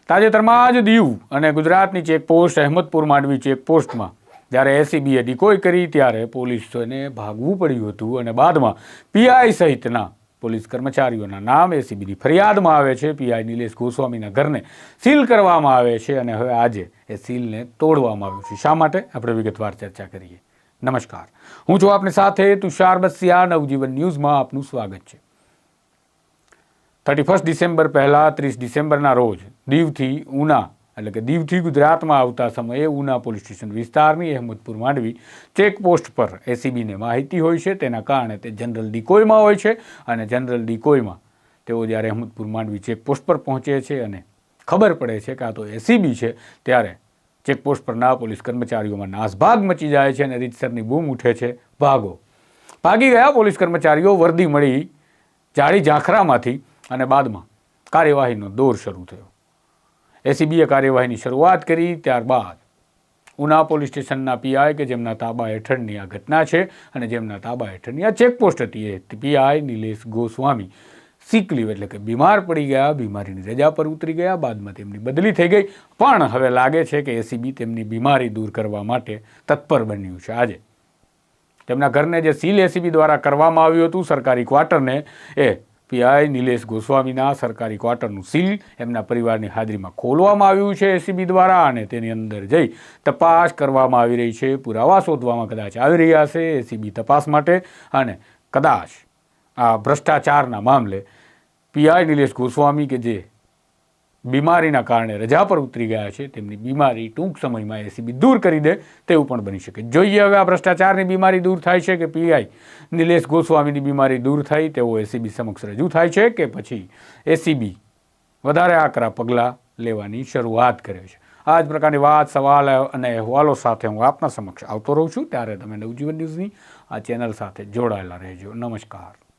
તાજેતરમાં જ દીવ અને ગુજરાતની ચેકપોસ્ટ અહેમદપુર માંડવી ચેકપોસ્ટમાં જ્યારે એસીબીએ ડિકોય કરી ત્યારે પોલીસને ભાગવું પડ્યું હતું અને બાદમાં પીઆઈ સહિતના પોલીસ કર્મચારીઓના નામ એસીબીની ફરિયાદમાં આવે છે. પીઆઈ નિલેશ ગોસ્વામીના ઘરને સીલ કરવામાં આવે છે અને હવે આજે એ સીલને તોડવામાં આવ્યું છે. શા માટે? આપણે વિગતવાર ચર્ચા કરીએ. નમસ્કાર, હું છું આપની સાથે તુષાર બસિયા. નવજીવન ન્યૂઝમાં આપનું સ્વાગત છે. 31 ડિસેમ્બર પહેલાં 30 ડિસેમ્બરના રોજ દીવથી ઉના એટલે કે દીવથી ગુજરાતમાં આવતા સમયે ઉના પોલીસ સ્ટેશન વિસ્તારની અહેમદપુર માંડવી ચેકપોસ્ટ પર એસીબીને માહિતી હોય છે. તેના કારણે તે જનરલ ડિકોયમાં હોય છે અને જનરલ ડિકોયમાં તેઓ જ્યારે અહેમદપુર માંડવી ચેકપોસ્ટ પર પહોંચે છે અને ખબર પડે છે કે આ તો એસીબી છે, ત્યારે ચેકપોસ્ટ પરના પોલીસ કર્મચારીઓમાં નાસભાગ મચી જાય છે અને રીતસરની બૂમ ઉઠે છે, ભાગો. ભાગી ગયા પોલીસ કર્મચારીઓ, વર્દી મળી જાડી ઝાંખરામાંથી અને બાદમાં કાર્યવાહીનો દોર શરૂ થયો. એસીબીએ કાર્યવાહીની શરૂઆત કરી. ત્યારબાદ ઉના પોલીસ સ્ટેશનના પીઆઈ કે જેમના તાબા હેઠળની આ ઘટના છે અને જેમના તાબા હેઠળની આ ચેકપોસ્ટ હતી, એ પીઆઈ નિલેશ ગોસ્વામી સિક લીવ એટલે કે બીમાર પડી ગયા, બીમારીની રજા પર ઉતરી ગયા. બાદમાં તેમની બદલી થઈ ગઈ, પણ હવે લાગે છે કે એસીબી તેમની બીમારી દૂર કરવા માટે તત્પર બન્યું છે. આજે તેમના ઘરને જે સીલ એસીબી દ્વારા કરવામાં આવ્યું હતું, સરકારી ક્વાર્ટરને, એ પીઆઈ નિલેશ ગોસ્વામીના સરકારી ક્વાર્ટરનું સીલ એમના પરિવારની હાજરીમાં ખોલવામાં આવ્યું છે એસીબી દ્વારા અને તેની અંદર જઈ તપાસ કરવામાં આવી રહી છે. પુરાવા શોધવામાં કદાચ આવી રહ્યા છે એસીબી તપાસ માટે અને કદાચ આ ભ્રષ્ટાચારના મામલે પીઆઈ નિલેશ ગોસ્વામી કે જે બીમારીના કારણે રજા પર ઉતરી ગયા છે, તેમની બીમારી ટૂંક સમયમાં એસીબી દૂર કરી દે તેવું પણ બની શકે. જોઈએ હવે આ ભ્રષ્ટાચારની બીમારી દૂર થાય છે કે પીઆઈ નિલેશ ગોસ્વામીની બીમારી દૂર થઈ તેઓ એસીબી સમક્ષ રજૂ થાય છે કે પછી એસીબી વધારે આકરા પગલાં લેવાની શરૂઆત કરે છે. આ જ પ્રકારની વાત, સવાલ અને અહેવાલો સાથે હું આપના સમક્ષ આવતો રહું છું. ત્યારે તમે નવજીવન ન્યૂઝની આ ચેનલ સાથે જોડાયેલા રહેજો. નમસ્કાર.